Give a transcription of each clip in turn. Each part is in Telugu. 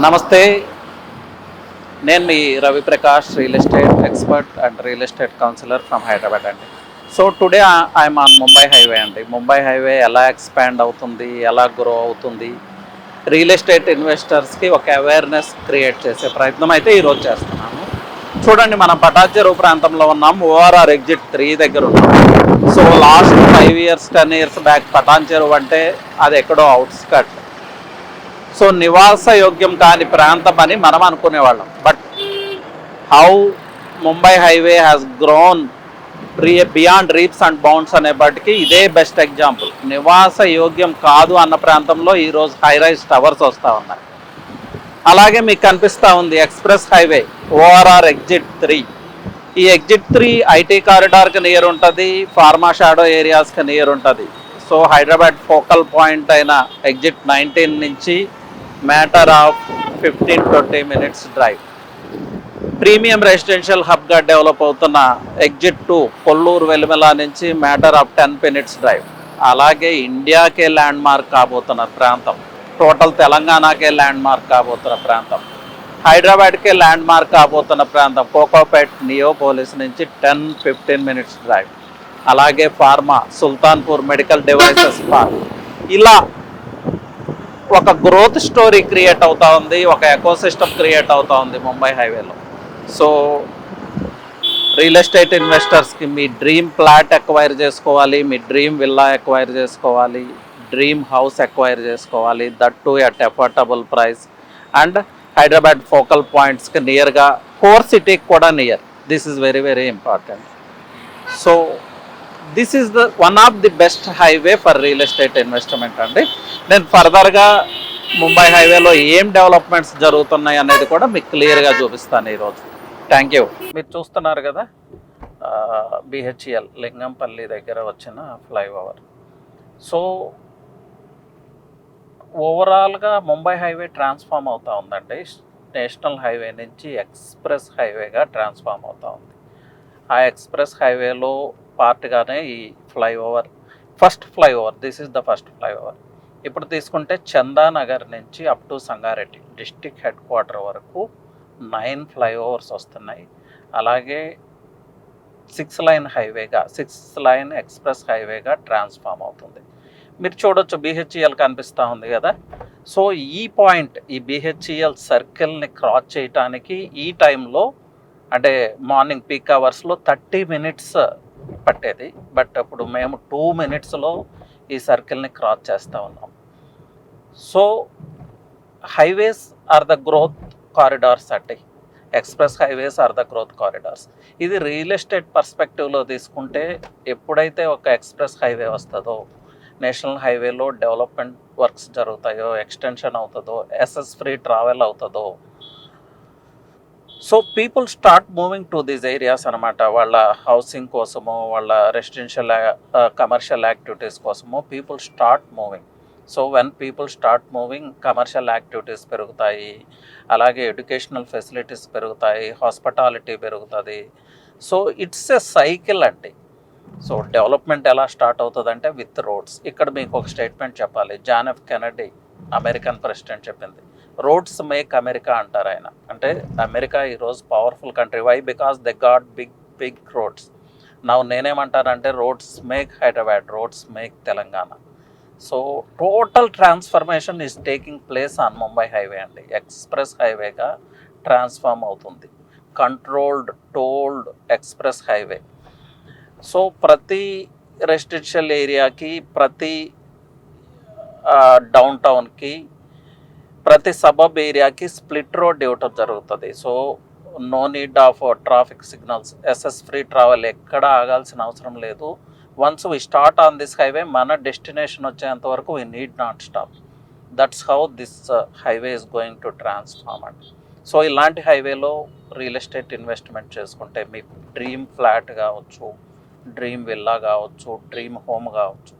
నమస్తే. నేను మీ Raviprakash, real estate expert and real estate counsellor from Hyderabad అండి. So today I'm on Mumbai highway అండి. ముంబై హైవే ఎలా ఎక్స్పాండ్ అవుతుంది, ఎలా గ్రో అవుతుంది, రియల్ ఎస్టేట్ ఇన్వెస్టర్స్కి ఒక అవేర్నెస్ క్రియేట్ చేసే ప్రయత్నం అయితే ఈరోజు చేస్తున్నాను. చూడండి, మనం పటాన్చెరు ప్రాంతంలో ఉన్నాం. ఓఆర్ఆర్ ఎగ్జిట్ 3 దగ్గర ఉన్నాం. So last 5 years 10 years back Patancheru అంటే అది ఎక్కడో అవుట్స్కట్, సో నివాస యోగ్యం కాని ప్రాంతం అని మనం అనుకునేవాళ్ళం. But how Mumbai highway has grown beyond leaps and bounds అనేప్పటికీ ఇదే బెస్ట్ ఎగ్జాంపుల్. నివాస యోగ్యం కాదు అన్న ప్రాంతంలో ఈరోజు హై రైజ్ టవర్స్ వస్తూ ఉన్నాయి. అలాగే మీకు కనిపిస్తూ ఉంది ఎక్స్ప్రెస్ హైవే ఓఆర్ఆర్ ఎగ్జిట్ 3. ఈ ఎగ్జిట్ 3 ఐటీ కారిడార్కి నియర్ ఉంటుంది, ఫార్మా షాడో ఏరియాస్కి నియర్ ఉంటుంది. సో హైదరాబాద్ ఫోకల్ పాయింట్ అయిన ఎగ్జిట్ 19 నుంచి matter of 15-20 minutes drive. Premium residential హబ్గా డెవలప్ అవుతున్న ఎగ్జిట్ 2 కొల్లూరు వెలుమెల నుంచి మ్యాటర్ ఆఫ్ 10 minutes డ్రైవ్. అలాగే ఇండియాకే ల్యాండ్ మార్క్ కాబోతున్న ప్రాంతం, టోటల్ తెలంగాణకే ల్యాండ్ మార్క్ కాబోతున్న ప్రాంతం, హైదరాబాద్కే ల్యాండ్ మార్క్ కాబోతున్న ప్రాంతం కోకోపేట్ నియోపోలిస్ నుంచి 10-15 minutes డ్రైవ్. అలాగే pharma, Sultanpur medical devices park. ఇలా ఒక గ్రోత్ స్టోరీ క్రియేట్ అవుతూ ఉంది, ఒక ఎకోసిస్టమ్ క్రియేట్ అవుతూ ఉంది ముంబై హైవేలో. సో రియల్ ఎస్టేట్ ఇన్వెస్టర్స్కి మీ డ్రీమ్ ప్లాట్ ఎక్వైర్ చేసుకోవాలి, మీ డ్రీమ్ విల్లా ఎక్వైర్ చేసుకోవాలి, డ్రీమ్ హౌస్ ఎక్వైర్ చేసుకోవాలి, that too at affordable price and Hyderabad focal పాయింట్స్కి నియర్గా, కోర్ సిటీకి కూడా near. This is very very important. So this is the one of the best highway for real estate investment అండి. నేను ఫర్దర్గా ముంబై హైవేలో ఏం డెవలప్మెంట్స్ జరుగుతున్నాయి అనేది కూడా మీకు క్లియర్గా చూపిస్తాను ఈరోజు. Thank you. మీరు చూస్తున్నారు కదా, బిహెచ్ఎల్ లింగంపల్లి దగ్గర వచ్చిన ఫ్లైఓవర్. సో ఓవరాల్గా ముంబై హైవే ట్రాన్స్ఫామ్ అవుతూ ఉందండి. నేషనల్ హైవే నుంచి ఎక్స్ప్రెస్ హైవేగా ట్రాన్స్ఫామ్ అవుతూ ఉంది. ఆ ఎక్స్ప్రెస్ హైవేలో పార్ట్గానే ఈ flyover, first flyover, this is the first flyover. ఇప్పుడు తీసుకుంటే చందానగర్ నుంచి up to Sangareddy district head quarter వరకు 9 ఫ్లైఓవర్స్ వస్తున్నాయి. అలాగే 6 lane హైవేగా, 6 lane ఎక్స్ప్రెస్ హైవేగా ట్రాన్స్ఫామ్ అవుతుంది. మీరు చూడొచ్చు, బిహెచ్ఈఎల్ కనిపిస్తూ ఉంది కదా. సో ఈ పాయింట్, ఈ బిహెచ్ఈఎల్ సర్కిల్ని క్రాస్ చేయటానికి ఈ టైంలో, అంటే మార్నింగ్ పీక్ అవర్స్లో 30 minutes పట్టేది. బట్ ఇప్పుడు మేము 2 minutesలో ఈ సర్కిల్ని క్రాస్ చేస్తూ ఉన్నాం. So highways are the growth corridors అండి. Express highways are the growth corridors. ఇది రియల్ ఎస్టేట్ పర్స్పెక్టివ్లో తీసుకుంటే, ఎప్పుడైతే ఒక ఎక్స్ప్రెస్ హైవే వస్తుందో, నేషనల్ హైవేలో డెవలప్మెంట్ వర్క్స్ జరుగుతాయో, ఎక్స్టెన్షన్ అవుతుందో, ఎస్ఎస్ ఫ్రీ ట్రావెల్ అవుతుందో, so people start moving to these areas అనమాట. వాళ్ళ హౌసింగ్ కోసమో, వాళ్ళ రెసిడెన్షియల్ కమర్షియల్ యాక్టివిటీస్ కోసమో people start moving. So when people start moving, commercial activities పెరుగుతాయి, అలాగే ఎడ్యుకేషనల్ ఫెసిలిటీస్ పెరుగుతాయి, హాస్పిటాలిటీ పెరుగుతుంది. సో ఇట్స్ ఎ సైకిల్ అండి. సో డెవలప్మెంట్ ఎలా స్టార్ట్ అవుతుందంటే విత్ రోడ్స్. ఇక్కడ మీకు ఒక స్టేట్మెంట్ చెప్పాలి. John F Kennedy, American president, చెప్పింది, రోడ్స్ మేక్ అమెరికా అంటారు ఆయన. అంటే అమెరికా ఈరోజు powerful country. Why? Because they got big roads. నా నేనేమంటానంటే roads make Hyderabad, roads make Telangana. So total transformation is taking place on Mumbai highway అండి. ఎక్స్ప్రెస్ హైవేగా ట్రాన్స్ఫార్మ్ అవుతుంది, controlled tolled express highway. So ప్రతి రెసిడెన్షియల్ ఏరియాకి, ప్రతి డౌన్ టౌన్కి, ప్రతి సబబ్ ఏరియాకి స్ప్లిట్ రోడ్ ఇవ్వటం జరుగుతుంది. So no need of traffic signals, ఎస్ఎస్ ఫ్రీ ట్రావెల్, ఎక్కడ ఆగాల్సిన అవసరం లేదు. Once we start on this highway, మన డెస్టినేషన్ వచ్చేంత వరకు we need not stop. That's how this highway is going to transform and. So ఇలాంటి హైవేలో రియల్ ఎస్టేట్ ఇన్వెస్ట్మెంట్ చేసుకుంటే మీ డ్రీమ్ ఫ్లాట్ కావచ్చు, డ్రీమ్ విల్లా కావచ్చు, డ్రీమ్ హోమ్ కావచ్చు,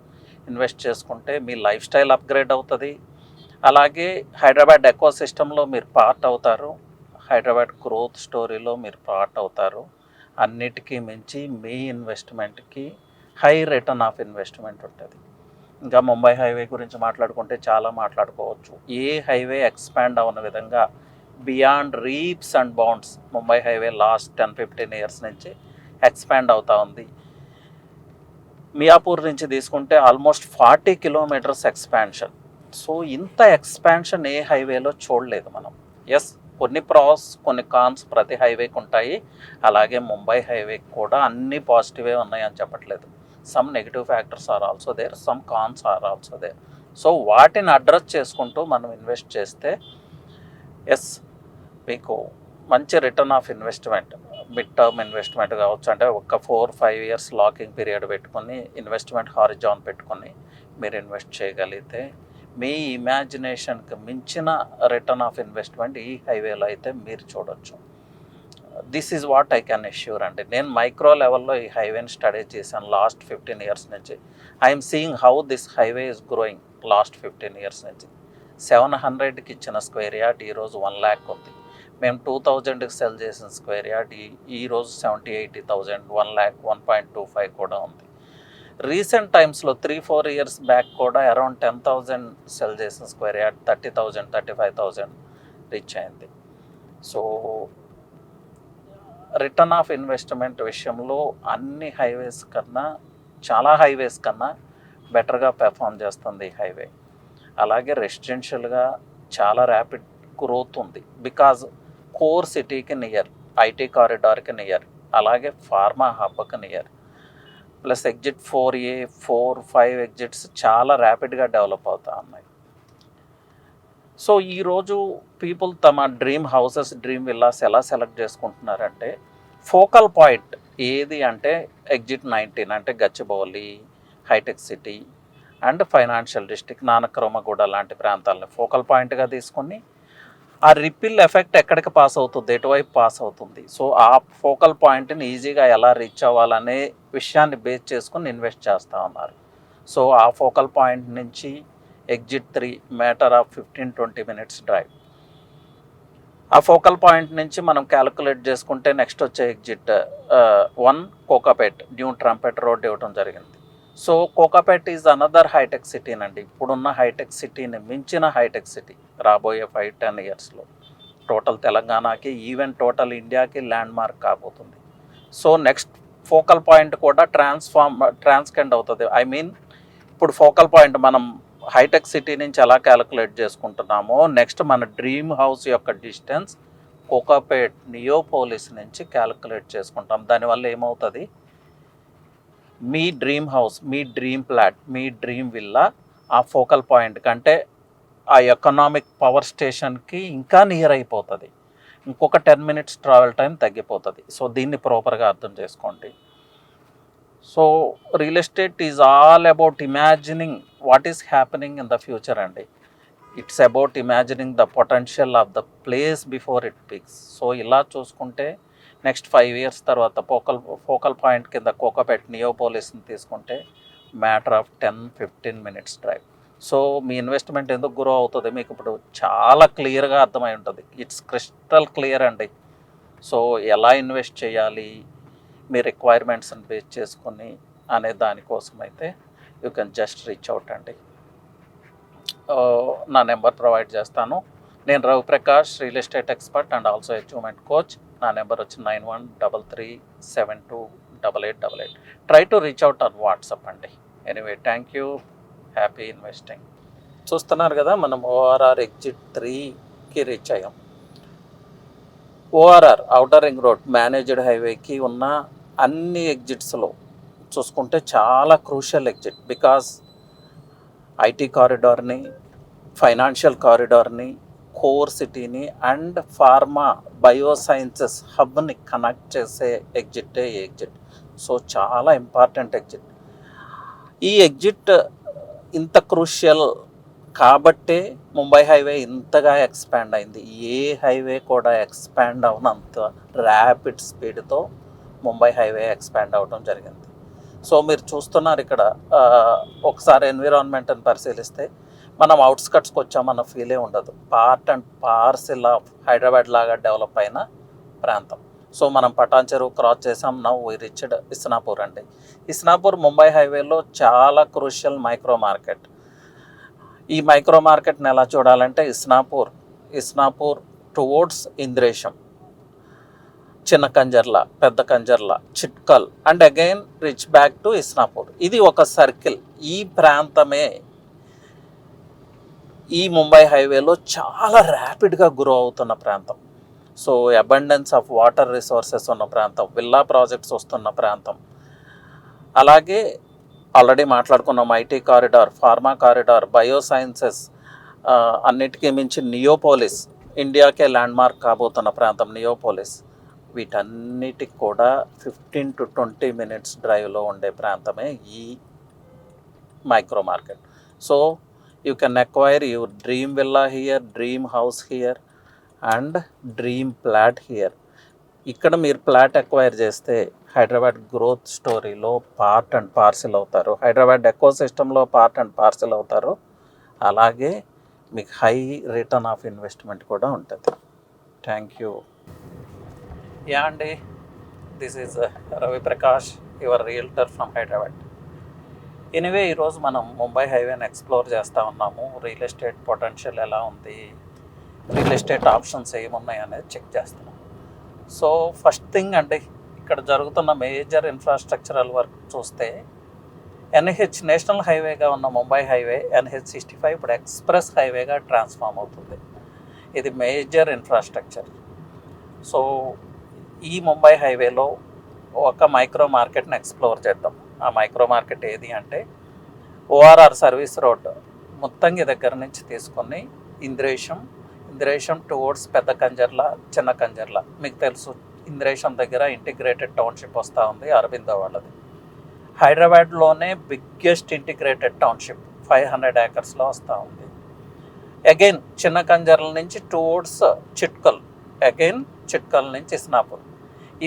ఇన్వెస్ట్ చేసుకుంటే మీ లైఫ్ స్టైల్ అప్గ్రేడ్ అవుతుంది. అలాగే హైదరాబాద్ ఎకో సిస్టంలో మీరు పార్ట్ అవుతారు, హైదరాబాద్ గ్రోత్ స్టోరీలో మీరు పార్ట్ అవుతారు. అన్నిటికీ మించి మీ ఇన్వెస్ట్మెంట్కి హై రిటర్న్ ఆఫ్ ఇన్వెస్ట్మెంట్ ఉంటుంది. ఇంకా ముంబై హైవే గురించి మాట్లాడుకుంటే చాలా మాట్లాడుకోవచ్చు. ఏ హైవే ఎక్స్పాండ్ అవ్వని విధంగా beyond leaps and bounds Mumbai highway last 10-15 years నుంచి ఎక్స్పాండ్ అవుతూ ఉంది. మియాపూర్ నుంచి తీసుకుంటే ఆల్మోస్ట్ 40 కిలోమీటర్స్ ఎక్స్పాన్షన్. సో ఇంత ఎక్స్పాన్షన్ ఏ హైవేలో చూడలేదు మనం. ఎస్, కొన్ని ప్రాస్ కొన్ని కాన్స్ ప్రతి హైవేకి ఉంటాయి. అలాగే ముంబై హైవేకి కూడా అన్ని పాజిటివే ఉన్నాయని చెప్పట్లేదు. Some negative factors are also there, some cons are also there. So వాటిని అడ్రస్ చేసుకుంటూ మనం ఇన్వెస్ట్ చేస్తే ఎస్, మీకు మంచి return of investment, mid term investment కావచ్చు, అంటే ఒక 4-5 ఇయర్స్ లాకింగ్ పీరియడ్ పెట్టుకొని ఇన్వెస్ట్మెంట్ హారిజాన్ పెట్టుకొని మీరు ఇన్వెస్ట్ చేయగలిగితే మీ ఇమాజినేషన్కి మించిన రిటర్న్ ఆఫ్ ఇన్వెస్ట్మెంట్ ఈ హైవేలో అయితే మీరు చూడొచ్చు. This is what I can assure అండి. నేను మైక్రో లెవెల్లో ఈ హైవేని స్టడీ చేశాను లాస్ట్ 15 ఇయర్స్ నుంచి. I'm seeing how this highway is growing last 15 years నుంచి. 700కి ఇచ్చిన స్క్వేర్ యార్డ్ ఈరోజు 1 lakh ఉంది. మేము 2000కి సెల్ చేసిన స్క్వేర్ యార్డ్ ఈరోజు 70-80,000, 1 lakh 1.25 కూడా ఉంది. రీసెంట్ టైమ్స్లో 3-4 ఇయర్స్ బ్యాక్ కూడా అరౌండ్ 10,000 సెల్ చేసిన స్క్వేర్ యార్డ్ 30,000, 35,000 రీచ్ అయింది. సో రిటర్న్ ఆఫ్ ఇన్వెస్ట్మెంట్ విషయంలో అన్ని హైవేస్ కన్నా, చాలా హైవేస్ కన్నా బెటర్గా పెర్ఫామ్ చేస్తుంది ఈ హైవే. అలాగే రెసిడెన్షియల్గా చాలా ర్యాపిడ్ గ్రోత్ ఉంది. బికాజ్ కోర్ సిటీకి నియర్, ఐటీ కారిడార్కి నియర్, అలాగే ఫార్మా హబ్కి near, plus exit 4A 4-5 exits చాలా ర్యాపిడ్గా డెవలప్ అవుతూ ఉన్నాయి. సో ఈరోజు పీపుల్ తమ డ్రీమ్ హౌసెస్, డ్రీమ్ విల్లాస్ ఎలా సెలెక్ట్ చేసుకుంటున్నారంటే ఫోకల్ పాయింట్ ఏది అంటే ఎగ్జిట్ 19 అంటే గచ్చిబౌలి, హైటెక్ city and financial district, Nanakramguda లాంటి ప్రాంతాలని ఫోకల్ పాయింట్గా తీసుకొని ఆ రిపిల్ ఎఫెక్ట్ ఎక్కడికి పాస్ అవుతుంది, ఎటువైపు పాస్ అవుతుంది, సో ఆ ఫోకల్ పాయింట్ని ఈజీగా ఎలా రీచ్ అవ్వాలనే విషయాన్ని బేస్ చేసుకుని ఇన్వెస్ట్ చేస్తూ ఉన్నారు. సో ఆ ఫోకల్ పాయింట్ నుంచి exit 3 matter of 15-20 minutes drive. ఆ ఫోకల్ పాయింట్ నుంచి మనం క్యాలిక్యులేట్ చేసుకుంటే నెక్స్ట్ వచ్చే exit 1 Kokapet, new trumpet road ఇవ్వడం జరిగింది. So Kokapet is another hitech సిటీనండి. ఇప్పుడున్న హైటెక్ సిటీని మించిన హైటెక్ సిటీ రాబోయే 5-10 ఇయర్స్లో టోటల్ తెలంగాణకి, ఈవెన్ టోటల్ ఇండియాకి ల్యాండ్ మార్క్ కాబోతుంది. సో నెక్స్ట్ ఫోకల్ పాయింట్ కూడా ట్రాన్స్కెండ్ అవుతుంది. ఐ మీన్ ఇప్పుడు ఫోకల్ పాయింట్ మనం హైటెక్ సిటీ నుంచి ఎలా క్యాలిక్యులేట్ చేసుకుంటున్నామో నెక్స్ట్ మన డ్రీమ్ హౌస్ యొక్క డిస్టెన్స్ కోకాపేట్ నియోపోలిస్ నుంచి క్యాలిక్యులేట్ చేసుకుంటాం. దానివల్ల ఏమవుతుంది, మీ డ్రీమ్ హౌస్, మీ డ్రీమ్ ఫ్లాట్, మీ డ్రీమ్ విల్లా ఆ ఫోకల్ పాయింట్ కంటే ఆ ఎకనామిక్ పవర్ స్టేషన్కి ఇంకా నియర్ అయిపోతుంది. ఇంకొక 10 మినిట్స్ ట్రావెల్ టైం తగ్గిపోతుంది. సో దీన్ని ప్రాపర్గా అర్థం చేసుకోండి. So real estate is all about imagining what is happening in the future అండి. It's about imagining the potential of the place before it picks. So ఇలా చూసుకుంటే నెక్స్ట్ 5 ఇయర్స్ తర్వాత ఫోకల్ పాయింట్ కింద కోకాపేట్ నియోపోలిస్ని తీసుకుంటే matter of 10-15 minutes drive. So మీ ఇన్వెస్ట్మెంట్ ఎందుకు గ్రో అవుతుంది మీకు ఇప్పుడు చాలా క్లియర్గా అర్థమై ఉంటుంది. ఇట్స్ క్రిస్టల్ క్లియర్ అండి. సో ఎలా ఇన్వెస్ట్ చేయాలి మీ రిక్వైర్మెంట్స్ని బేస్ చేసుకొని అనే దానికోసం అయితే you can just reach out అండి. నా నెంబర్ ప్రొవైడ్ చేస్తాను. నేను Raviprakash, real estate expert and also achievement coach. నా నెంబర్ వచ్చి 9133728888. Try to reach out on WhatsApp అండి. Anyway, thank you. Happy investing. చూస్తున్నారు కదా, మనం ORR ఎగ్జిట్ 3కి రీచ్ అయ్యాం. ORR outer ring road managed హైవేకి ఉన్న అన్ని ఎగ్జిట్స్లో చూసుకుంటే చాలా crucial exit. Because IT కారిడార్ని, financial కారిడార్ని, core సిటీని అండ్ ఫార్మా బయోసైన్సెస్ హబ్ని కనెక్ట్ చేసే ఎగ్జిటే ఈ ఎగ్జిట్. సో చాలా ఇంపార్టెంట్ ఎగ్జిట్. ఈ ఎగ్జిట్ ఇంత క్రూషియల్ కాబట్టే ముంబై హైవే ఇంతగా ఎక్స్పాండ్ అయింది. ఏ హైవే కూడా ఎక్స్పాండ్ అవనంత ర్యాపిడ్ స్పీడ్తో ముంబై హైవే ఎక్స్పాండ్ అవ్వడం జరిగింది. సో మీరు చూస్తున్నారు ఇక్కడ ఒకసారి ఎన్విరాన్మెంట్ని పరిశీలిస్తే మనం అవుట్స్కట్స్కి వచ్చామన్న ఫీలే ఉండదు. Part and parcel of Hyderabad లాగా డెవలప్ అయిన ప్రాంతం. సో మనం పటాన్ చెరువు క్రాస్ చేసాం. నౌ వి రీచ్డ్ ఇస్నాపూర్ అండి. ఇస్నాపూర్ ముంబై హైవేలో చాలా క్రూషియల్ మైక్రో మార్కెట్. ఈ మైక్రో మార్కెట్ని ఎలా చూడాలంటే Isnapur towards Indresham, Chinna Kanjarla, Pedda Kanjarla, Chitkul and again reach back to Isnapur. ఇది ఒక సర్కిల్. ఈ ప్రాంతమే ఈ ముంబై హైవేలో చాలా ర్యాపిడ్గా గ్రో అవుతున్న ప్రాంతం. So abundance of water resources ఉన్న ప్రాంతం, విల్లా ప్రాజెక్ట్స్ వస్తున్న ప్రాంతం. అలాగే ఆల్రెడీ మాట్లాడుకున్నాం IT corridor, pharma corridor, biosciences, అన్నిటికీ మించి నియోపోలిస్, ఇండియాకే ల్యాండ్మార్క్ కాబోతున్న ప్రాంతం నియోపోలిస్. వీటన్నిటికి కూడా 15 to 20 minutes డ్రైవ్లో ఉండే ప్రాంతమే ఈ micro market. So you can acquire your dream villa here, dream house here and dream plot here. ఇక్కడ మీరు ప్లాట్ అక్వైర్ చేస్తే హైదరాబాద్ గ్రోత్ స్టోరీలో పార్ట్ అండ్ పార్సిల్ అవుతారు, హైదరాబాద్ ఎకో సిస్టంలో పార్ట్ అండ్ పార్సిల్ అవుతారు. అలాగే మీకు హై రిటర్న్ ఆఫ్ ఇన్వెస్ట్మెంట్ కూడా ఉంటుంది. Thank you. యా అండి, this is Ravi Prakash, your realtor from Hyderabad. Anyway ఈరోజు మనం ముంబై హైవేని ఎక్స్ప్లోర్ చేస్తూ ఉన్నాము. రియల్ ఎస్టేట్ పొటెన్షియల్ ఎలా ఉంది, రియల్ ఎస్టేట్ ఆప్షన్స్ ఏమున్నాయి అనేది చెక్ చేస్తున్నాం. సో ఫస్ట్ థింగ్ అండి, ఇక్కడ జరుగుతున్న మేజర్ ఇన్ఫ్రాస్ట్రక్చరల్ వర్క్ చూస్తే ఎన్హెచ్ నేషనల్ హైవేగా ఉన్న ముంబై హైవే NH65 ఇప్పుడు ఎక్స్ప్రెస్ హైవేగా ట్రాన్స్ఫార్మ్ అవుతుంది. ఇది మేజర్ ఇన్ఫ్రాస్ట్రక్చర్. సో ఈ ముంబై హైవేలో ఒక మైక్రో మార్కెట్ని ఎక్స్ప్లోర్ చేద్దాం. ఆ మైక్రో మార్కెట్ ఏది అంటే ORR సర్వీస్ రోడ్ ముత్తంగి దగ్గర నుంచి తీసుకొని ఇంద్రేశం టువర్డ్స్ పెద్ద కంజర్ల, చిన్న కంజర్ల. మీకు తెలుసు ఇంద్రేశం దగ్గర ఇంటిగ్రేటెడ్ టౌన్షిప్ వస్తూ ఉంది, అరవిందో వాళ్ళది. హైదరాబాద్లోనే బిగ్గెస్ట్ ఇంటిగ్రేటెడ్ టౌన్షిప్ 500 acresలో వస్తూ ఉంది. అగైన్ చిన్న కంజర్ల నుంచి టువర్డ్స్ చిట్కల్ నుంచి ఇస్నాపూర్.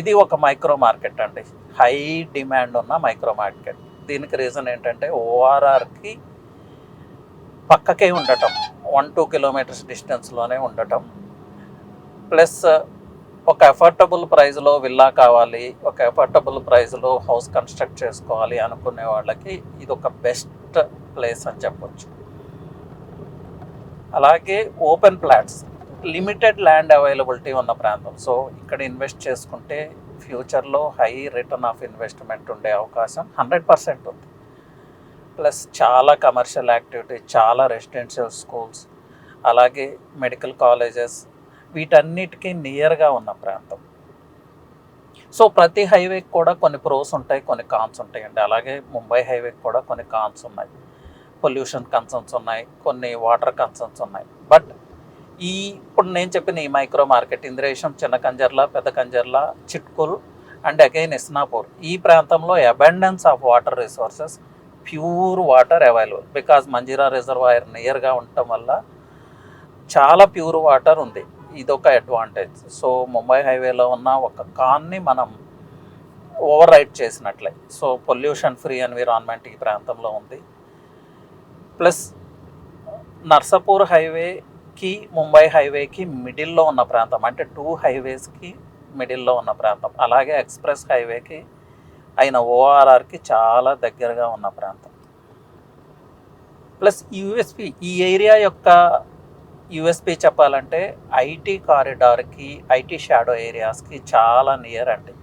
ఇది ఒక మైక్రో మార్కెట్ అండి, హై డిమాండ్ ఉన్న మైక్రో మార్కెట్. దీనికి రీజన్ ఏంటంటే ORRకి పక్కకే ఉండటం, 1-2 kilometers డిస్టెన్స్లోనే ఉండటం, ప్లస్ ఒక అఫోర్డబుల్ ప్రైస్లో విల్లా కావాలి, ఒక అఫోర్డబుల్ ప్రైస్లో హౌస్ కన్స్ట్రక్ట్ చేసుకోవాలి అనుకునే వాళ్ళకి ఇది ఒక బెస్ట్ ప్లేస్ అని చెప్పొచ్చు. అలాగే open plots, limited land availability ఉన్న ప్రాంతం. సో ఇక్కడ ఇన్వెస్ట్ చేసుకుంటే ఫ్యూచర్లో హై రిటర్న్ ఆఫ్ ఇన్వెస్ట్మెంట్ ఉండే అవకాశం 100% ఉంది. ప్లస్ చాలా కమర్షియల్ యాక్టివిటీ, చాలా రెసిడెన్షియల్ స్కూల్స్, అలాగే మెడికల్ కాలేజెస్, వీటన్నిటికీ నియర్గా ఉన్న ప్రాంతం. సో ప్రతి హైవేకి కూడా కొన్ని ప్రోస్ ఉంటాయి, కొన్ని కాన్స్ ఉంటాయండి. అలాగే ముంబై హైవేకి కూడా కొన్ని కాన్స్ ఉన్నాయి, పొల్యూషన్ కన్సర్న్స్ ఉన్నాయి, కొన్ని వాటర్ కన్సర్న్స్ ఉన్నాయి. బట్ ఇప్పుడు నేను చెప్పిన ఈ micro market Indresham, Chinna Kanjarla, Pedda Kanjarla, Chitkul and again Isnapur, ఈ ప్రాంతంలో abundance of water resources, pure water available. Because Manjira reservoir నియర్గా ఉండటం వల్ల చాలా ప్యూర్ వాటర్ ఉంది. ఇదొక అడ్వాంటేజ్. సో ముంబై హైవేలో ఉన్న ఒక కాన్ని మనం ఓవర్ రైడ్ చేసినట్లే. సో పొల్యూషన్ ఫ్రీ ఎన్విరాన్మెంట్ ఈ ప్రాంతంలో ఉంది. ప్లస్ నర్సాపూర్ హైవేకి ముంబై హైవేకి మిడిల్లో ఉన్న ప్రాంతం, అంటే 2 highwaysకి మిడిల్లో ఉన్న ప్రాంతం. అలాగే ఎక్స్ప్రెస్ హైవేకి అయిన ORRకి చాలా దగ్గరగా ఉన్న ప్రాంతం. ప్లస్ యూఎస్పి, ఈ ఏరియా యొక్క యూఎస్పి చెప్పాలంటే ఐటీ కారిడార్కి, ఐటీ షాడో ఏరియాస్కి చాలా నియర్ అండి.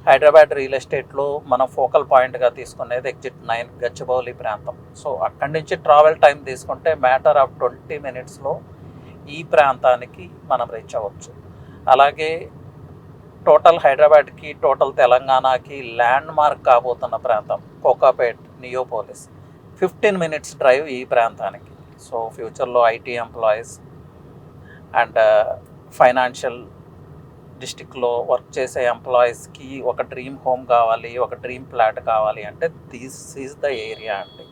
హైదరాబాద్ రియల్ ఎస్టేట్లో మనం ఫోకల్ పాయింట్గా తీసుకునేది ఎగ్జిట్ 9 గచ్చిబౌలి ప్రాంతం. సో అక్కడి నుంచి ట్రావెల్ టైం తీసుకుంటే మ్యాటర్ ఆఫ్ 20 minutesలో ఈ ప్రాంతానికి మనం రీచ్ అవ్వచ్చు. అలాగే టోటల్ హైదరాబాద్కి, టోటల్ తెలంగాణకి ల్యాండ్ మార్క్ కాబోతున్న ప్రాంతం కోకాపేట్, నియోపోలిస్, 15 minutes డ్రైవ్ ఈ ప్రాంతానికి. సో ఫ్యూచర్లో ఐటీ ఎంప్లాయీస్ అండ్ ఫైనాన్షియల్ డిస్టిక్లో వర్క్ చేసే ఎంప్లాయీస్కి ఒక డ్రీమ్ హోమ్ కావాలి, ఒక డ్రీమ్ ఫ్లాట్ కావాలి అంటే దిస్ ఈజ్ ద ఏరియా అండి.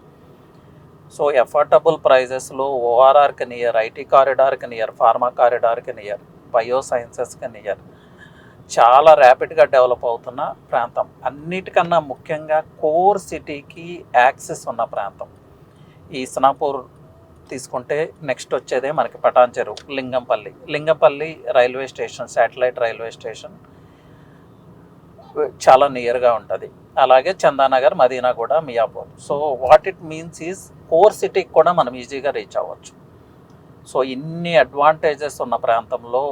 సో అఫోర్డబుల్ ప్రైజెస్లో ORRకి నియర్, ఐటీ కారిడార్కి నియర్, ఫార్మా కారిడార్కి నియర్, బయోసైన్సెస్కి నియర్, చాలా ర్యాపిడ్గా డెవలప్ అవుతున్న ప్రాంతం. అన్నిటికన్నా ముఖ్యంగా కోర్ సిటీకి యాక్సెస్ ఉన్న ప్రాంతం. ఈ ఇస్నాపూర్ తీసుకుంటే నెక్స్ట్ వచ్చేదే మనకి Patancheru, Lingampally railway station, satellite railway station, చాలా నియర్గా ఉంటుంది. అలాగే Chandanagar, Madinaguda, Miyapur. So what it means is core సిటీకి కూడా మనం ఈజీగా రీచ్ అవ్వచ్చు. సో ఇన్ని అడ్వాంటేజెస్ ఉన్న ప్రాంతంలో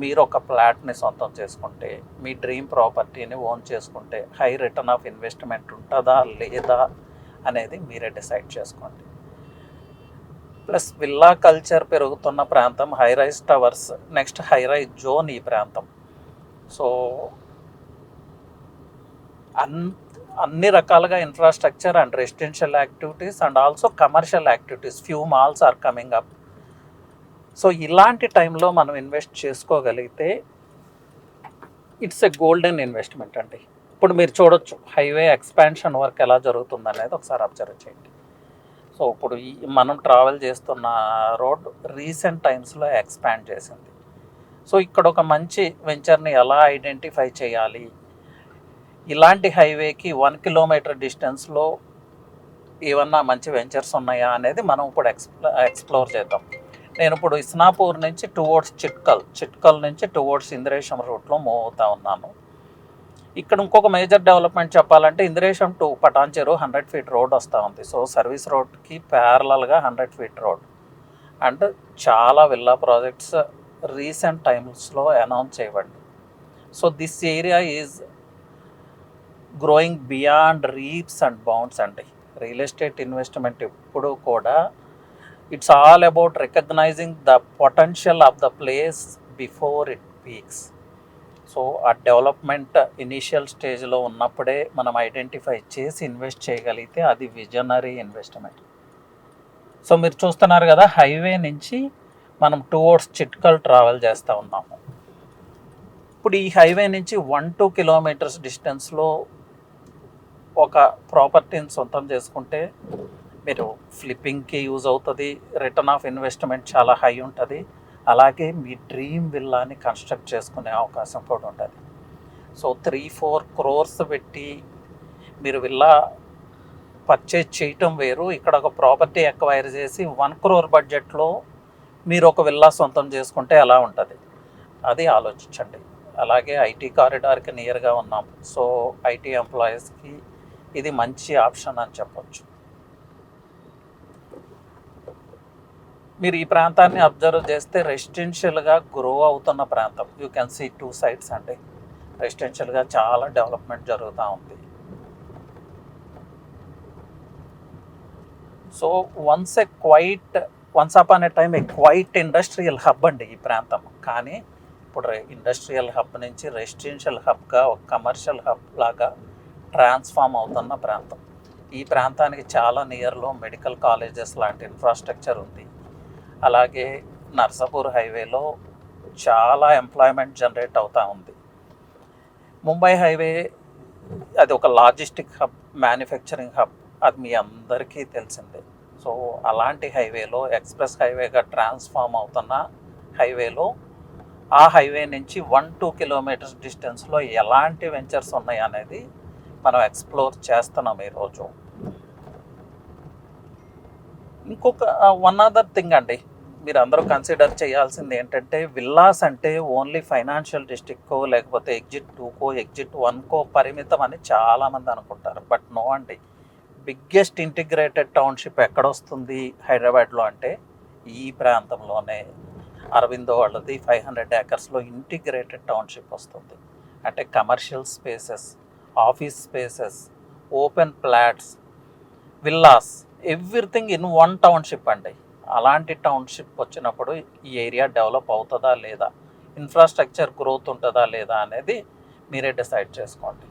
మీరు ఒక ఫ్లాట్ని సొంతం చేసుకుంటే, మీ డ్రీమ్ ప్రాపర్టీని ఓన్ చేసుకుంటే హై రిటర్న్ ఆఫ్ ఇన్వెస్ట్మెంట్ ఉంటుందా లేదా అనేది మీరే డిసైడ్ చేసుకోండి. ప్లస్ విల్లా కల్చర్ పెరుగుతున్న ప్రాంతం, high rise towers, next high rise zone ఈ ప్రాంతం. సో అన్ని రకాలుగా infrastructure and residential activities and also commercial activities, few malls are coming up. So ఇలాంటి టైంలో మనం ఇన్వెస్ట్ చేసుకోగలిగితే ఇట్స్ ఎ గోల్డెన్ ఇన్వెస్ట్మెంట్ అండి. ఇప్పుడు మీరు చూడొచ్చు హైవే ఎక్స్పాన్షన్ వర్క్ ఎలా జరుగుతుంది అనేది ఒకసారి అబ్జర్వ్ చేయండి. సో ఇప్పుడు మనం ట్రావెల్ చేస్తున్న రోడ్ రీసెంట్ టైమ్స్లో ఎక్స్పాండ్ చేసింది. సో ఇక్కడ ఒక మంచి వెంచర్ని ఎలా ఐడెంటిఫై చేయాలి, ఇలాంటి హైవేకి 1 కిలోమీటర్ డిస్టెన్స్లో ఏమన్నా మంచి వెంచర్స్ ఉన్నాయా అనేది మనం ఇప్పుడు ఎక్స్ప్లోర్ చేద్దాం. నేను ఇప్పుడు ఇస్నాపూర్ నుంచి టువర్డ్స్ చిట్కల్ నుంచి టువర్డ్స్ ఇంద్రేశం రూట్లో మూవ్ అవుతా ఉన్నాను. ఇక్కడ ఇంకొక మేజర్ డెవలప్మెంట్ చెప్పాలంటే ఇంద్రేశం టు పటాన్ చెరు 100 ఫీట్ రోడ్ వస్తూ ఉంది. సో సర్వీస్ రోడ్కి ప్యారలల్గా 100 ఫీట్ రోడ్ అండ్ చాలా విల్లా ప్రాజెక్ట్స్ రీసెంట్ టైమ్స్లో అనౌన్స్ చేయబడింది. So this area is growing beyond leaps and bounds అండి. రియల్ ఎస్టేట్ ఇన్వెస్ట్మెంట్ ఎప్పుడు కూడా it's all about recognizing the potential of the place before it peaks. So ఆ డెవలప్మెంట్ ఇనీషియల్ స్టేజ్లో ఉన్నప్పుడే మనం ఐడెంటిఫై చేసి ఇన్వెస్ట్ చేయగలిగితే అది విజనరీ ఇన్వెస్ట్మెంట్. సో మీరు చూస్తున్నారు కదా, హైవే నుంచి మనం టువర్డ్స్ చిట్కల్ ట్రావెల్ చేస్తూ ఉన్నాము. ఇప్పుడు ఈ హైవే నుంచి 1-2 కిలోమీటర్స్ డిస్టెన్స్లో ఒక ప్రాపర్టీని సొంతం చేసుకుంటే మీరు ఫ్లిప్పింగ్కి యూజ్ అవుతుంది, రిటర్న్ ఆఫ్ ఇన్వెస్ట్మెంట్ చాలా హై ఉంటుంది, అలాగే మీ డ్రీమ్ విల్లాని కన్స్ట్రక్ట్ చేసుకునే అవకాశం కూడా ఉంటుంది. సో 3-4 crores పెట్టి మీరు విల్లా పర్చేజ్ చేయటం వేరు, ఇక్కడ ఒక ప్రాపర్టీ ఎక్వైర్ చేసి 1 crore బడ్జెట్లో మీరు ఒక విల్లా సొంతం చేసుకుంటే ఎలా ఉంటుంది అది ఆలోచించండి. అలాగే ఐటీ కారిడార్కి నియర్గా ఉన్నాం. సో ఐటీ ఎంప్లాయీస్కి ఇది మంచి ఆప్షన్ అని చెప్పొచ్చు. మీరు ఈ ప్రాంతాన్ని అబ్జర్వ్ చేస్తే రెసిడెన్షియల్గా గ్రో అవుతున్న ప్రాంతం. యూ కెన్ సీ 2 sides అండి. రెసిడెన్షియల్గా చాలా డెవలప్మెంట్ జరుగుతూ ఉంది. So once upon a time a quite industrial hub అండి ఈ ప్రాంతం. కానీ ఇప్పుడు ఇండస్ట్రియల్ హబ్ నుంచి రెసిడెన్షియల్ హబ్గా, ఒక కమర్షియల్ హబ్ లాగా ట్రాన్స్ఫామ్ అవుతున్న ప్రాంతం. ఈ ప్రాంతానికి చాలా నియర్లో మెడికల్ కాలేజెస్ లాంటి ఇన్ఫ్రాస్ట్రక్చర్ ఉంది. అలాగే నర్సాపూర్ హైవేలో చాలా ఎంప్లాయ్మెంట్ జనరేట్ అవుతూ ఉంది. ముంబై హైవే అది ఒక లాజిస్టిక్ హబ్, మ్యానుఫ్యాక్చరింగ్ హబ్, అది మీ అందరికీ తెలిసిందే. సో అలాంటి హైవేలో ఎక్స్ప్రెస్ హైవేగా ట్రాన్స్ఫామ్ అవుతున్న హైవేలో ఆ హైవే నుంచి 1-2 కిలోమీటర్స్ డిస్టెన్స్లో ఎలాంటి వెంచర్స్ ఉన్నాయి అనేది మనం ఎక్స్ప్లోర్ చేస్తున్నాం ఈరోజు. ఇంకొక వన్ అదర్ థింగ్ అండి, మీరు అందరూ కన్సిడర్ చేయాల్సింది ఏంటంటే విల్లాస్ అంటే ఓన్లీ ఫైనాన్షియల్ డిస్ట్రిక్ట్కో లేకపోతే ఎగ్జిట్ 2కో ఎగ్జిట్ 1కో పరిమితం అని చాలామంది అనుకుంటారు. బట్ నో అండి, బిగ్గెస్ట్ ఇంటిగ్రేటెడ్ టౌన్షిప్ ఎక్కడొస్తుంది హైదరాబాద్లో అంటే ఈ ప్రాంతంలోనే. అరవిందో వాళ్ళది 500 acres ఇంటిగ్రేటెడ్ టౌన్షిప్ వస్తుంది. అంటే commercial spaces, office spaces, open flats, villas, everything in 1 township అండి. అలాంటి టౌన్షిప్ వచ్చినప్పుడు ఈ ఏరియా డెవలప్ అవుతుందా లేదా, ఇన్ఫ్రాస్ట్రక్చర్ గ్రోత్ ఉంటుందా లేదా అనేది మీరే డిసైడ్ చేసుకోండి.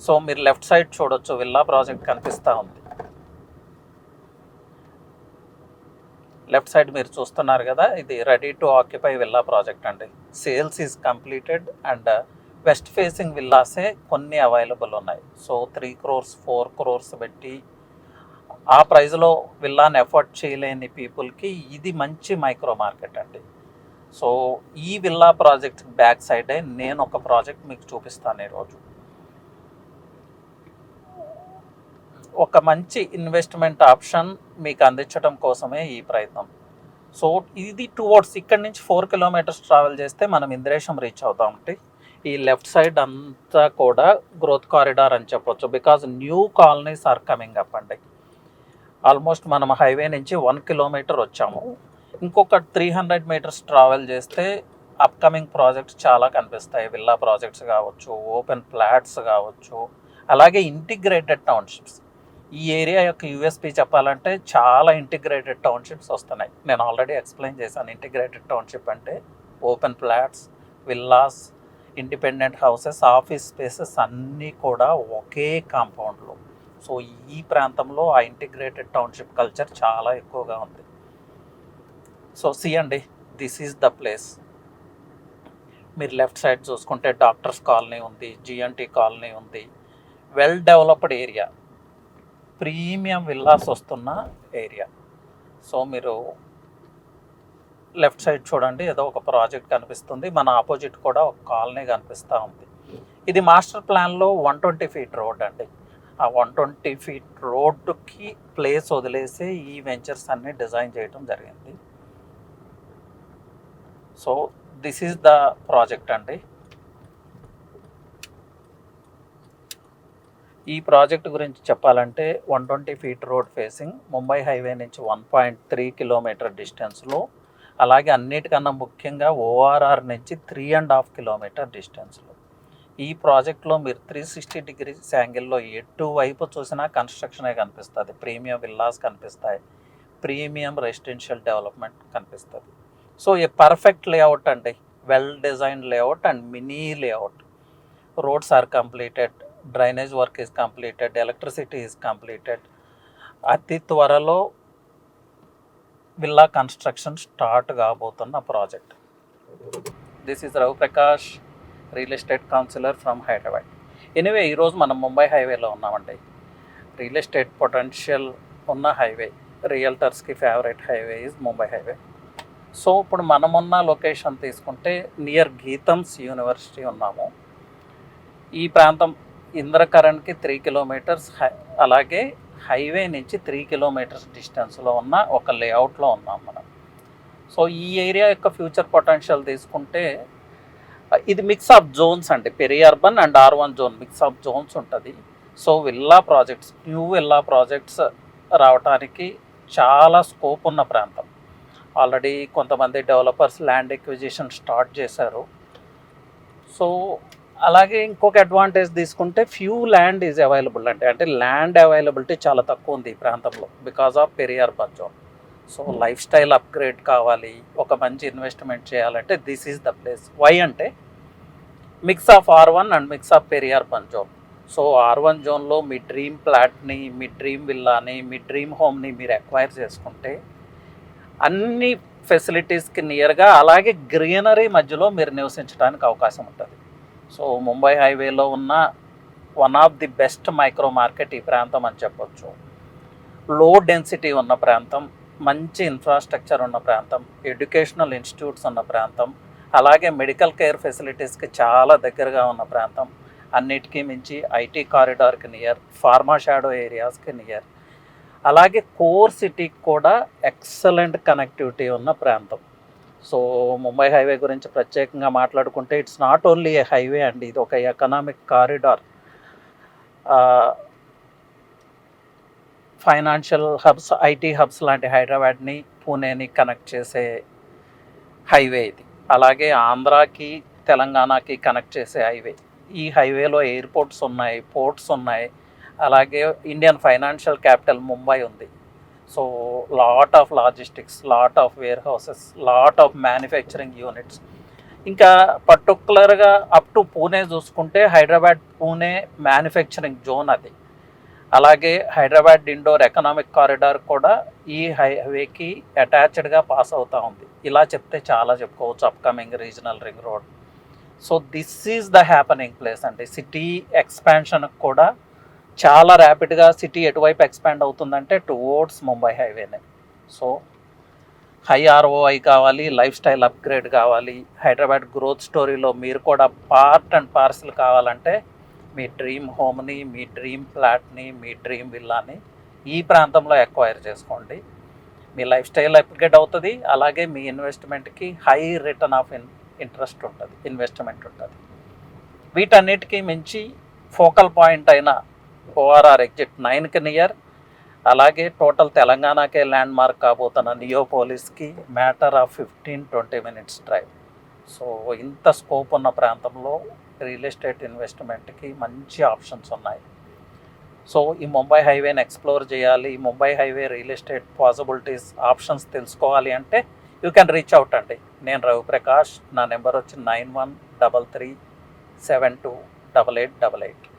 సో మీరు లెఫ్ట్ సైడ్ చూడొచ్చు, విల్లా ప్రాజెక్ట్ కనిపిస్తూ ఉంది. లెఫ్ట్ సైడ్ మీరు చూస్తున్నారు కదా, ఇది ready to occupy villa project అండి. Sales is completed and west facing విల్లాసే కొన్ని అవైలబుల్ ఉన్నాయి. సో 3 crores 4 crores పెట్టి ఆ ప్రైజ్లో విల్లాని ఎఫోర్డ్ చేయలేని పీపుల్కి ఇది మంచి మైక్రో మార్కెట్ అండి. సో ఈ విల్లా ప్రాజెక్ట్ బ్యాక్ సైడే నేను ఒక ప్రాజెక్ట్ మీకు చూపిస్తాను ఈరోజు. ఒక మంచి ఇన్వెస్ట్మెంట్ ఆప్షన్ మీకు అందించడం కోసమే ఈ ప్రయత్నం. సో ఇది టువర్డ్స్ ఇక్కడ నుంచి 4 kilometers ట్రావెల్ చేస్తే మనం ఇంద్రేశం రీచ్ అవుతామంటే ఈ లెఫ్ట్ సైడ్ అంతా కూడా గ్రోత్ కారిడార్ అని చెప్పొచ్చు. Because new colonies are coming up అండి. ఆల్మోస్ట్ మనం హైవే నుంచి 1 కిలోమీటర్ వచ్చాము. ఇంకొక 300 మీటర్స్ ట్రావెల్ చేస్తే అప్కమింగ్ ప్రాజెక్ట్స్ చాలా కనిపిస్తాయి. విల్లా ప్రాజెక్ట్స్ కావచ్చు, ఓపెన్ ఫ్లాట్స్ కావచ్చు, అలాగే ఇంటిగ్రేటెడ్ టౌన్షిప్స్. ఈ ఏరియా యొక్క యూఎస్పీ చెప్పాలంటే చాలా ఇంటిగ్రేటెడ్ టౌన్షిప్స్ వస్తున్నాయి. నేను ఆల్రెడీ ఎక్స్ప్లెయిన్ చేశాను. ఇంటిగ్రేటెడ్ టౌన్షిప్ అంటే open flats, villas, independent houses, office spaces అన్నీ కూడా ఒకే కాంపౌండ్లో. సో ఈ ప్రాంతంలో ఆ ఇంటిగ్రేటెడ్ టౌన్షిప్ కల్చర్ చాలా ఎక్కువగా ఉంది. సో సి అండి, దిస్ ఈజ్ ద ప్లేస్. మీరు లెఫ్ట్ సైడ్ చూసుకుంటే డాక్టర్స్ కాలనీ ఉంది, జిఎన్టీ కాలనీ ఉంది. Well developed area, premium villas వస్తున్న ఏరియా. సో మీరు లెఫ్ట్ సైడ్ చూడండి, ఏదో ఒక ప్రాజెక్ట్ కనిపిస్తుంది. మన ఆపోజిట్ కూడా ఒక కాలనీ కనిపిస్తూ ఉంది. ఇది మాస్టర్ ప్లాన్లో 120 ఫీట్ రోడ్ అండి. ఆ 120 ఫీట్ రోడ్డుకి ప్లేస్ వదిలేసి ఈ వెంచర్స్ అన్నీ డిజైన్ చేయడం జరిగింది. So this is the project అండి. ఈ ప్రాజెక్ట్ గురించి చెప్పాలంటే 120 feet road facing Mumbai highway నుంచి 1.3 కిలోమీటర్ డిస్టెన్స్లో, అలాగే అన్నిటికన్నా ముఖ్యంగా ఓఆర్ఆర్ నుంచి 3.5 కిలోమీటర్ డిస్టెన్స్లో. ఈ ప్రాజెక్ట్లో మీరు 360 డిగ్రీస్ యాంగిల్లో ఎటువైపు చూసినా కన్స్ట్రక్షనే కనిపిస్తుంది. ప్రీమియం విల్లాస్ కనిపిస్తాయి, ప్రీమియం రెసిడెన్షియల్ డెవలప్మెంట్ కనిపిస్తుంది. సో ఏ పర్ఫెక్ట్ లేఅవుట్ అండి, well designed layout and mini layout. Roads are completed, drainage work is completed, electricity is completed. అతి త్వరలో విల్లా కన్స్ట్రక్షన్ స్టార్ట్ కాబోతున్న project. This is Ravi Prakash, real estate counsellor from Hyderabad. Anyway, ఈరోజు మనం ముంబై హైవేలో ఉన్నామండి. రియల్ ఎస్టేట్ పొటెన్షియల్ ఉన్న హైవే, రియల్టర్స్కి favourite highway is Mumbai highway. So ఇప్పుడు మనమున్న లొకేషన్ తీసుకుంటే నియర్ గీతమ్స్ యూనివర్సిటీ ఉన్నాము. ఈ ప్రాంతం ఇంద్రకరణ్కి 3 కిలోమీటర్స్, అలాగే హైవే నుంచి 3 కిలోమీటర్స్ డిస్టెన్స్లో ఉన్న ఒక లేఅవుట్లో ఉన్నాం మనం. సో ఈ ఏరియా యొక్క ఫ్యూచర్ పొటెన్షియల్ తీసుకుంటే ఇది మిక్స్ ఆఫ్ జోన్స్ అండి. Peri urban and R1 zone mix of zones ఉంటుంది. So villa projects, new villa projects రావడానికి చాలా స్కోప్ ఉన్న ప్రాంతం. ఆల్రెడీ కొంతమంది డెవలపర్స్ ల్యాండ్ ఎక్విజిషన్ స్టార్ట్ చేశారు. సో అలాగే ఇంకొక అడ్వాంటేజ్ తీసుకుంటే ఫ్యూ ల్యాండ్ ఈజ్ అవైలబుల్ అంటే ల్యాండ్ అవైలబిలిటీ చాలా తక్కువ ఉంది ఈ ప్రాంతంలో because of peri urban zone. So lifestyle upgrade కావాలి, ఒక మంచి ఇన్వెస్ట్మెంట్ చేయాలంటే this is the place. Why అంటే mix of R1 and mix of peri urban zone. So R1 జోన్లో మీ డ్రీమ్ ప్లాట్ని, మీ డ్రీమ్ విల్లాని, మీ డ్రీమ్ హోమ్ని మీరు అక్వైర్ చేసుకుంటే అన్ని ఫెసిలిటీస్కి నియర్గా, అలాగే గ్రీనరీ మధ్యలో మీరు నివసించడానికి అవకాశం ఉంటుంది. సో ముంబై హైవేలో ఉన్న one of the best micro market ఈ ప్రాంతం అని చెప్పొచ్చు. లో డెన్సిటీ ఉన్న ప్రాంతం, మంచి ఇన్ఫ్రాస్ట్రక్చర్ ఉన్న ప్రాంతం, ఎడ్యుకేషనల్ ఇన్స్టిట్యూట్స్ ఉన్న ప్రాంతం, అలాగే మెడికల్ కేర్ ఫెసిలిటీస్కి చాలా దగ్గరగా ఉన్న ప్రాంతం. అన్నిటికీ మించి ఐటీ కారిడార్కి నియర్, ఫార్మా షాడో ఏరియాస్కి నియర్, అలాగే కోర్ సిటీకి కూడా ఎక్సలెంట్ కనెక్టివిటీ ఉన్న ప్రాంతం. సో ముంబై హైవే గురించి ప్రత్యేకంగా మాట్లాడుకుంటే it's not only a highway అండి, ఇది ఒక economic corridor. Financial hubs, IT hubs లాంటి హైదరాబాద్ని, పూణేని కనెక్ట్ చేసే హైవే ఇది. అలాగే ఆంధ్రాకి, తెలంగాణకి కనెక్ట్ చేసే హైవే. ఈ హైవేలో ఎయిర్పోర్ట్స్ ఉన్నాయి, పోర్ట్స్ ఉన్నాయి, అలాగే ఇండియన్ ఫైనాన్షియల్ క్యాపిటల్ ముంబై ఉంది. So lot of logistics, lot of warehouses, lot of manufacturing units. ఇంకా పర్టికులర్గా అప్ టు పూణే చూసుకుంటే హైదరాబాద్ పూణే మ్యానుఫ్యాక్చరింగ్ జోన్ అది. అలాగే హైదరాబాద్ ఇండోర్ ఎకనామిక్ కారిడార్ కూడా ఈ హైవేకి అటాచ్డ్గా పాస్ అవుతూ ఉంది. ఇలా చెప్తే చాలా చెప్పుకోవచ్చు. Upcoming regional ring road. So this is the happening place అండి. సిటీ ఎక్స్పాన్షన్కి కూడా చాలా ర్యాపిడ్గా సిటీ ఎటువైపు ఎక్స్పాండ్ అవుతుందంటే టువర్డ్స్ ముంబై హైవేనే. సో హై ROI కావాలి, లైఫ్ స్టైల్ అప్గ్రేడ్ కావాలి, హైదరాబాద్ గ్రోత్ స్టోరీలో మీరు కూడా పార్ట్ అండ్ పార్సల్ కావాలంటే మీ డ్రీమ్ హోమ్ని, మీ డ్రీమ్ ఫ్లాట్ని, మీ డ్రీమ్ విల్లాని ఈ ప్రాంతంలో ఎక్వైర్ చేసుకోండి. మీ లైఫ్ స్టైల్ అప్గ్రేడ్ అవుతుంది, అలాగే మీ ఇన్వెస్ట్మెంట్కి హై రిటర్న్ ఆఫ్ ఇంట్రెస్ట్ ఉంటుంది, ఇన్వెస్ట్మెంట్ ఉంటుంది. వీటన్నిటికీ మించి ఫోకల్ పాయింట్ అయిన ఓఆర్ఆర్ ఎగ్జిట్ 9కి నియర్, అలాగే టోటల్ తెలంగాణకే ల్యాండ్ మార్క్ కాబోతున్న నియోపోలిస్కి matter of 15-20 minutes drive. So ఇంత స్కోప్ ఉన్న ప్రాంతంలో రియల్ ఎస్టేట్ ఇన్వెస్ట్మెంట్కి మంచి ఆప్షన్స్ ఉన్నాయి. సో ఈ ముంబై హైవేని ఎక్స్ప్లోర్ చేయాలి, Mumbai highway real estate possibilities options తెలుసుకోవాలి అంటే యూ కెన్ రీచ్ అవుట్ అండి. నేను రవిప్రకాష్, నా నెంబర్ వచ్చి 9133728888.